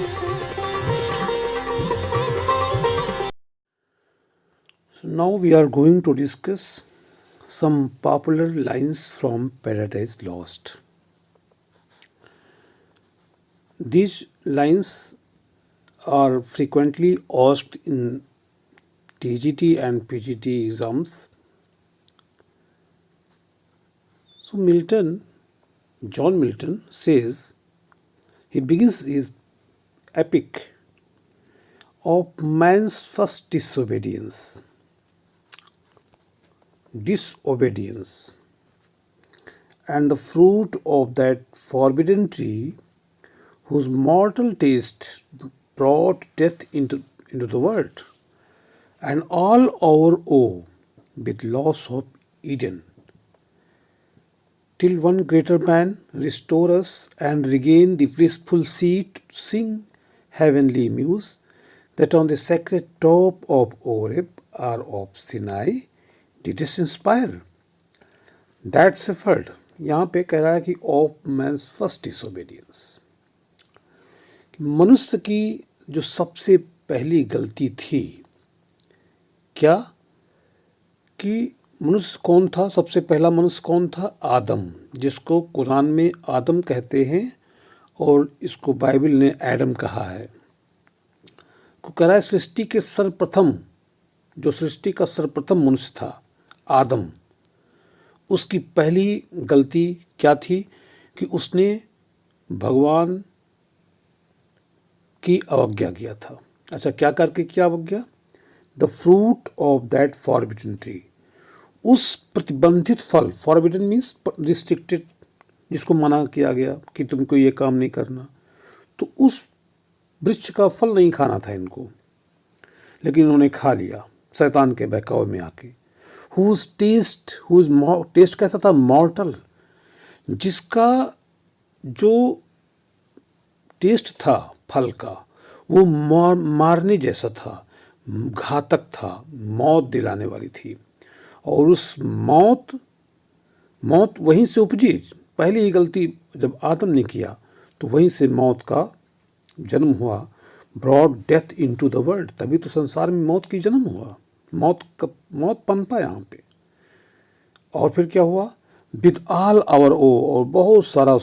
So now we are going to discuss some popular lines from Paradise Lost. These lines are frequently asked in TGT and PGT exams. So John Milton says, he begins his epic of man's first disobedience, and the fruit of that forbidden tree, whose mortal taste brought death into the world, and all our woe with loss of Eden, till one greater man restore us and regain the blissful seat, sing heavenly muse, that on the sacred top of Oreb or of Sinai didst inspire. That's effort. यहाँ पे कह रहा है कि of man's first disobedience, मनुष्य की जो सबसे पहली गलती थी, क्या कि मनुष्य कौन था, सबसे पहला मनुष्य कौन था? आदम, जिसको कुरान में आदम कहते हैं और इसको बाइबल ने एडम कहा है। को कह रहा है सृष्टि के सर्वप्रथम, जो सृष्टि का सर्वप्रथम मनुष्य था आदम, उसकी पहली गलती क्या थी कि उसने भगवान की अवज्ञा किया था। अच्छा, क्या करके किया अवज्ञा? The fruit of that forbidden tree, उस प्रतिबंधित फल, फॉरबिडन मीन्स रिस्ट्रिक्टेड, जिसको मना किया गया कि तुमको ये काम नहीं करना, तो उस वृक्ष का फल नहीं खाना था इनको, लेकिन उन्होंने खा लिया शैतान के बहकावे में आके। हुज टेस्ट कैसा था? मॉर्टल, जिसका जो टेस्ट था फल का वो मारने जैसा था, घातक था, मौत दिलाने वाली थी। और उस मौत वहीं से उपजी। पहली ही गलती जब आदम ने किया तो वहीं से मौत का जन्म हुआ। Brought death into the world, तभी तो संसार में मौत की जन्म हुआ, मौत पनपा यहाँ पे। और फिर क्या हुआ? विद ऑल आवर और बहुत सारा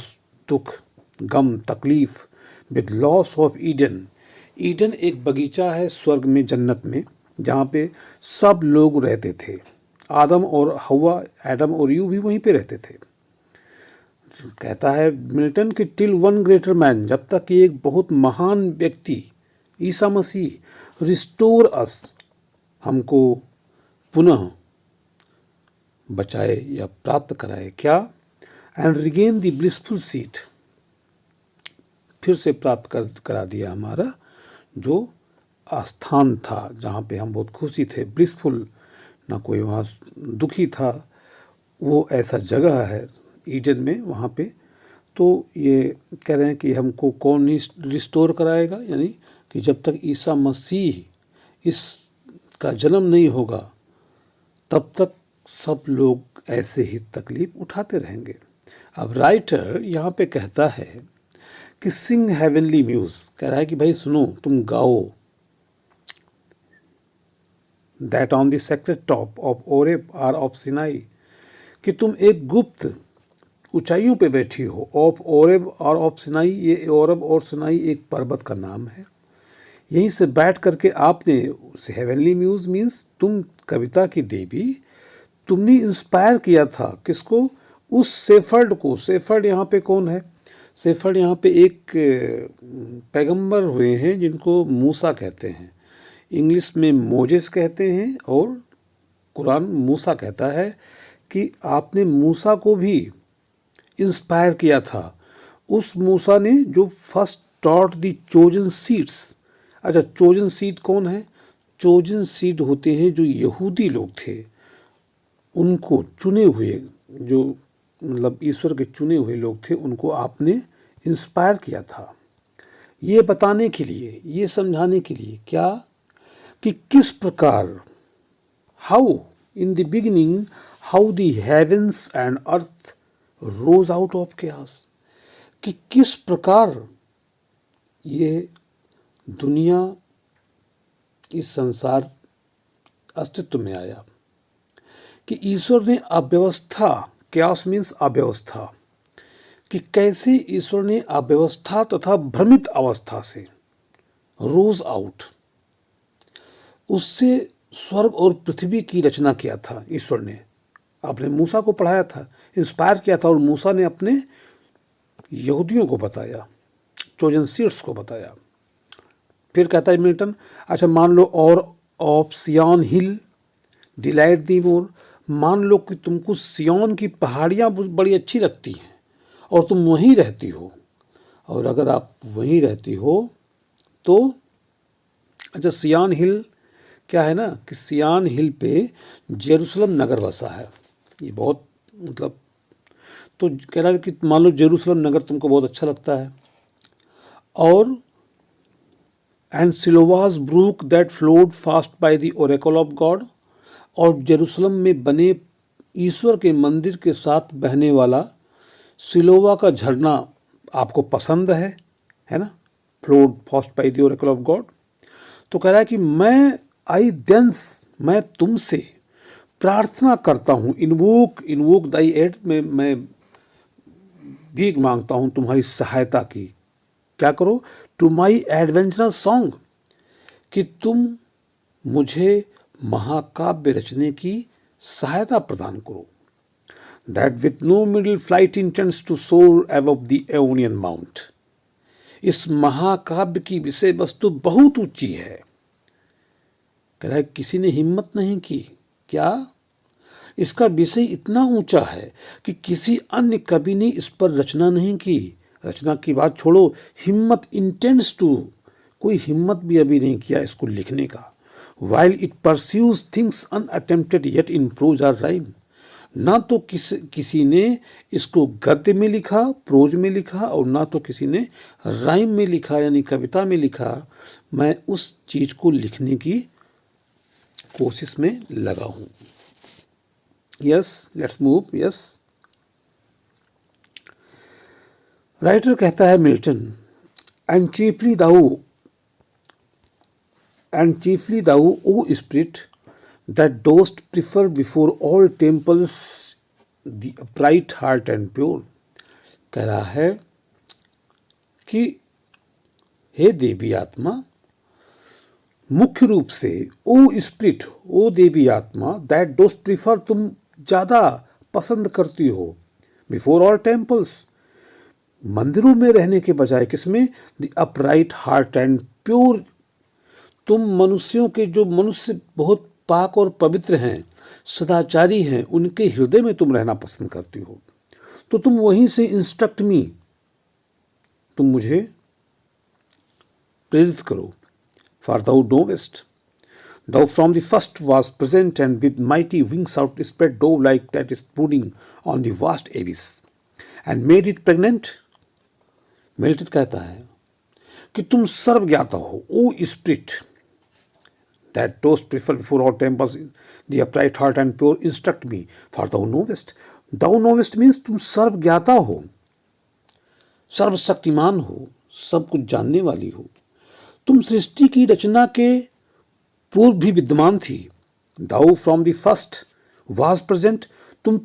दुख, गम, तकलीफ, with loss of Eden. Eden एक बगीचा है स्वर्ग में, जन्नत में, जहाँ पे सब लोग रहते थे। आदम और हवा, एडम और यू भी वहीं पे रहते थे। कहता है मिल्टन कि टिल वन ग्रेटर मैन, जब तक कि एक बहुत महान व्यक्ति ईसा मसीह रिस्टोर अस, हमको पुनः बचाए या प्राप्त कराए, क्या? And regain the blissful seat, फिर से प्राप्त करा दिया हमारा जो आस्थान था, जहाँ पे हम बहुत खुशी थे, ब्लिसफुल, ना कोई वहाँ दुखी था। वो ऐसा जगह है ईडन में, वहाँ पे। तो ये कह रहे हैं कि हमको कौन रिस्टोर कराएगा, यानी कि जब तक ईसा मसीह इसका जन्म नहीं होगा तब तक सब लोग ऐसे ही तकलीफ उठाते रहेंगे। अब राइटर यहाँ पे कहता है कि सिंग हेवनली म्यूज, कह रहा है कि भाई सुनो, तुम गाओ, that on the sacred top of Oreb और ऑफ सिनाई, कि तुम एक गुप्त ऊंचाइयों पे बैठी हो। ऑफ ओरेब और ऑफ सिनाई, ये ओरेब और सिनाई एक पर्वत का नाम है। यहीं से बैठ करके आपने हेवनली म्यूज मीन्स तुम कविता की देवी, तुमने इंस्पायर किया था किसको? उस सेफर्ड को। सेफर्ड यहाँ पे कौन है? सेफर्ड यहाँ पे एक पैगंबर हुए हैं जिनको मूसा कहते हैं, इंग्लिश में मोजेस कहते हैं, और कुरान मूसा कहता है कि आपने मूसा को भी इंस्पायर किया था। उस मूसा ने जो फर्स्ट टॉट दी चोजन सीड्स। अच्छा, चोजन सीड कौन है? चोजन सीड होते हैं जो यहूदी लोग थे, उनको चुने हुए, जो मतलब ईश्वर के चुने हुए लोग थे, उनको आपने इंस्पायर किया था ये बताने के लिए, ये समझाने के लिए, क्या कि किस प्रकार, how in the beginning how the heavens and earth rose out of chaos, कि किस प्रकार ये दुनिया, इस संसार अस्तित्व में आया, कि ईश्वर ने अव्यवस्था, कैओस मीन्स अव्यवस्था, कि कैसे ईश्वर ने अव्यवस्था तथा भ्रमित अवस्था से रोज आउट, उससे स्वर्ग और पृथ्वी की रचना किया था ईश्वर ने। आपने मूसा को पढ़ाया था, इंस्पायर किया था, और मूसा ने अपने यहूदियों को बताया, चोजन सीड्स को बताया। फिर कहता है मिल्टन, अच्छा मान लो, और ऑफ सियॉन हिल डिलाइट दी मोर, मान लो कि तुमको सियॉन की पहाड़ियाँ बड़ी अच्छी लगती हैं और तुम वहीं रहती हो, और अगर आप वहीं रहती हो तो, अच्छा सियॉन हिल क्या है ना, कि सियॉन हिल पे जेरूसलम नगर बसा है। ये बहुत मतलब, तो कह रहा है कि मान लो जेरूसलम नगर तुमको बहुत अच्छा लगता है, और and Siloa's brook that flowed fast by the oracle of God, और जेरूसलम में बने ईश्वर के मंदिर के साथ बहने वाला सिलोवा का झरना आपको पसंद है ना, flowed fast by the oracle of God. तो कह रहा है कि मैं तुमसे प्रार्थना करता हूँ, इन्वोक दाई एड, में मैं भीख मांगता हूँ तुम्हारी सहायता की। क्या करो, टू माई एडवेंचरस सॉन्ग, कि तुम मुझे महाकाव्य रचने की सहायता प्रदान करो। That with no middle flight intends to soar above the Aonian mount, इस महाकाव्य की विषय वस्तु बहुत ऊंची है। कह रहा है किसी ने हिम्मत नहीं की, क्या, इसका विषय इतना ऊंचा है कि किसी अन्य कवि ने इस पर रचना नहीं की। रचना की बात छोड़ो, हिम्मत इंटेंस टू, कोई हिम्मत भी अभी नहीं किया इसको लिखने का। While it pursues things unattempted yet in prose or rhyme, ना तो किसी ने इसको गद्य में लिखा, प्रोज में लिखा, और ना तो किसी ने राइम में लिखा यानी कविता में लिखा। मैं उस चीज को लिखने की कोशिश में लगा हूं। Yes, let's move. Yes, writer कहता है Milton, and chiefly thou, O spirit, that dost prefer before all temples the upright heart and pure। कह रहा है कि हे देवी आत्मा, मुख्य रूप से ओ स्पिरिट, ओ देवी आत्मा, दैट डोस्ट प्रिफर, तुम ज्यादा पसंद करती हो, बिफोर ऑल टेम्पल्स, मंदिरों में रहने के बजाय किसमें, the upright heart and pure, तुम मनुष्यों के, जो मनुष्य बहुत पाक और पवित्र हैं, सदाचारी हैं, उनके हृदय में तुम रहना पसंद करती हो। तो तुम वहीं से इंस्ट्रक्ट मी, तुम मुझे प्रेरित करो। For thou knowest, thou from the first was present, and with mighty wings outspread dove like that is brooding on the vast abyss and made it pregnant। Milton कहता है कि तुम सर्वज्ञाता हो, O spirit, that dost prefer before all temples the upright heart and pure, instruct me, for thou knowest। thou knowest means तुम सर्वज्ञाता हो, सर्वशक्तिमान हो, सब कुछ जानने वाली हो। तुम सृष्टि की रचना के पूर्व भी विद्यमान थी। thou from the first was present, तुम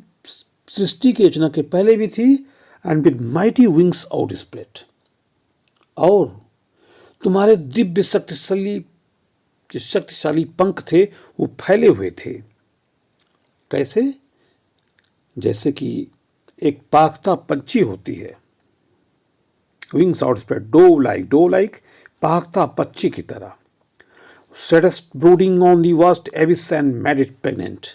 सृष्टि की रचना के पहले भी थी। and with mighty wings outspread, और तुम्हारे दिव्य शक्तिशाली पंख थे, वो फैले हुए थे। कैसे, जैसे कि एक पाखता पंछी होती है, विंग्स आउटस्प्रेड, डोव लाइक, पाखता पक्षी की तरह। Sat'st brooding on the vast abyss and made it pregnant,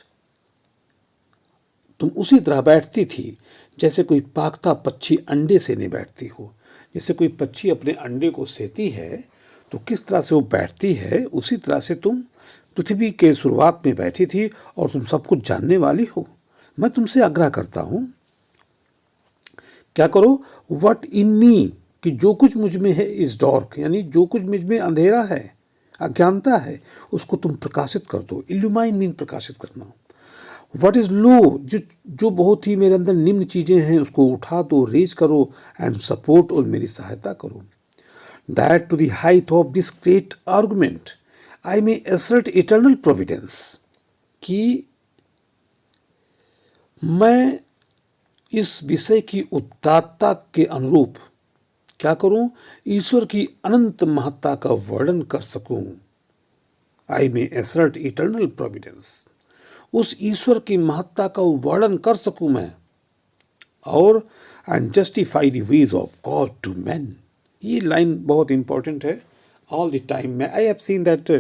तुम उसी तरह बैठती थी जैसे कोई पाखता पक्षी अंडे से नहीं बैठती हो। जैसे कोई पक्षी अपने अंडे को सेती है तो किस तरह से वो बैठती है, उसी तरह से तुम पृथ्वी के शुरुआत में बैठी थी और तुम सब कुछ जानने वाली हो। मैं तुमसे आग्रह करता हूं, क्या करो, व्हाट इन मी, कि जो कुछ मुझ में है इज डार्क, यानी जो कुछ मुझ में अंधेरा है, अज्ञानता है, उसको तुम प्रकाशित कर दो। इल्यूमाइन मीन प्रकाशित करना। व्हाट इज लो, जो बहुत ही मेरे अंदर निम्न चीजें हैं उसको उठा दो, रेज करो, एंड सपोर्ट, और मेरी सहायता करो। that to the height of this great argument I may assert eternal providence, कि मैं इस विषय की उदात्तता के अनुरूप क्या करूं, ईश्वर की अनंत महत्ता का वर्णन कर सकूं। आई मे एसर्ट इटर्नल प्रोविडेंस, उस ईश्वर की महत्ता का वर्णन कर सकूं मैं, और and justify the ways of God to man. ये लाइन बहुत इंपॉर्टेंट है ऑल द टाइम में। I have seen that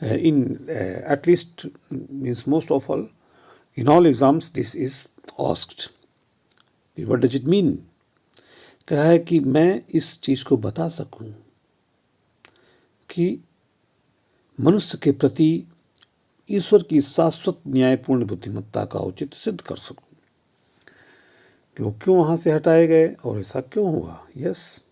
in at least means most of all in all exams this is asked. What does it mean? कहा है कि मैं इस चीज को बता सकूं कि मनुष्य के प्रति ईश्वर की शाश्वत न्यायपूर्ण बुद्धिमत्ता का औचित्य सिद्ध कर सकूं कि वो क्यों वहां से हटाए गए और ऐसा क्यों हुआ। Yes,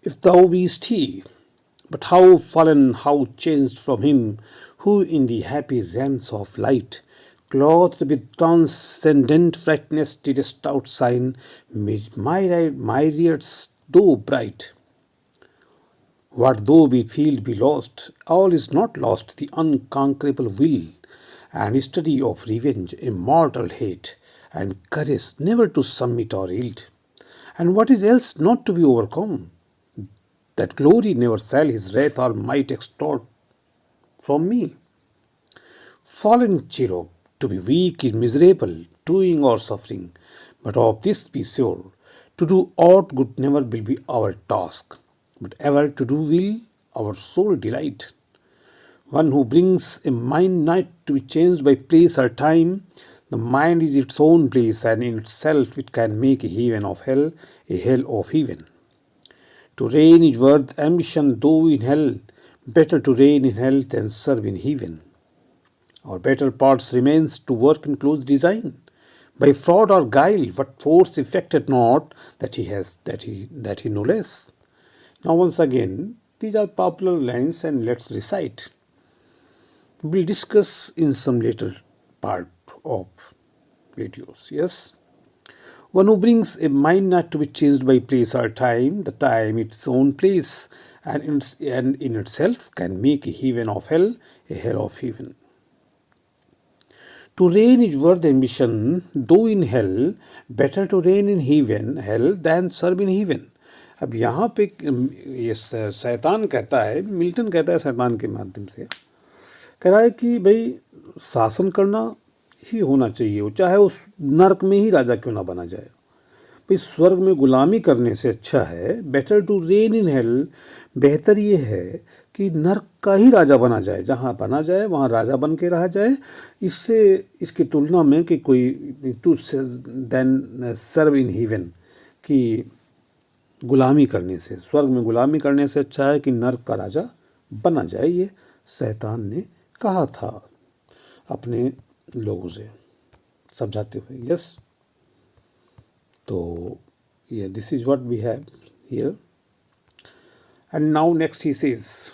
if thou beest he, but how fallen, how changed from him who in the happy realms of light, clothed with transcendent brightness, didst outshine myriads though bright. What though we feel be lost, all is not lost, the unconquerable will and study of revenge, immortal hate, and courage never to submit or yield. And what is else not to be overcome? That glory never shall his wrath or might extort from me. Fallen cherub, to be weak is miserable, doing or suffering, but of this be sure, to do aught good never will be our task, but ever to do will our soul delight. One who brings a mind not to be changed by place or time, the mind is its own place, and in itself it can make a heaven of hell, a hell of heaven. To reign is worth ambition, though in hell. Better to reign in hell than serve in heaven. Our better parts remains to work in close design. By fraud or guile, what force effected not that he no less. Now once again, these are popular lines, and let's recite. We'll discuss in some later part of videos. Yes. One who brings a mind not to be changed by place or time, the time its own place, and in itself can make a heaven of hell, a hell of heaven. To reign is worth ambition, though in hell, better to reign in heaven, hell, than serve in heaven. अब यहाँ पे ये शैतान कहता है, Milton कहता है शैतान के माध्यम से, कह रहा है कि भाई शासन करना ही होना चाहिए, चाहे उस नरक में ही राजा क्यों ना बना जाए। भाई स्वर्ग में गुलामी करने से अच्छा है, better to reign in hell, बेहतर ये है कि नरक का ही राजा बना जाए, जहाँ बना जाए वहाँ राजा बन के रहा जाए। इससे इसकी तुलना में कि कोई to than serve in heaven, कि गुलामी करने से, स्वर्ग में गुलामी करने से अच्छा है कि नरक का राजा बना जाए। ये शैतान ने कहा था अपने लोगों से समझाते हुए। यस, तो yeah, this is what we have here. And now next he says,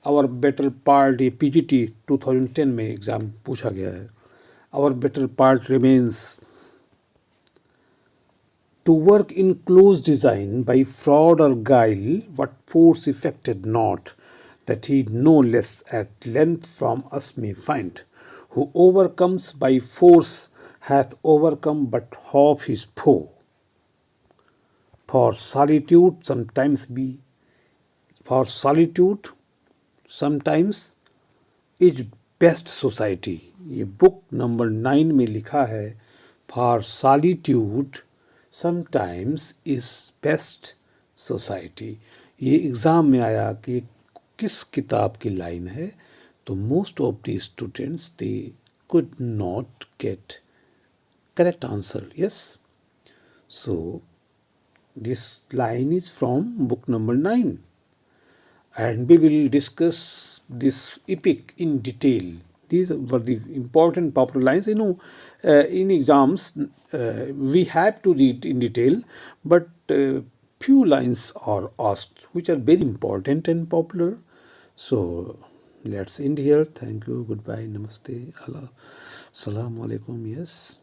our better part, ये PGT 2010 में एग्जाम पूछा गया है, our better part remains to work in close design by fraud or guile, what force effected not, that he no less at length from us may find. Who overcomes by force hath overcome but half his foe. For solitude sometimes is best society. ये book number 9 में लिखा है, for solitude sometimes is best society. ये exam में आया कि किस किताब की लाइन है, तो most of the students they could not get correct answer. Yes, so this line is from book number 9, and we will discuss this epic in detail. These were the important popular lines. In exams we have to read in detail, but few lines are asked which are very important and popular. So let's end here. Thank you. Goodbye. Namaste. Allah. Assalamu alaikum. Yes.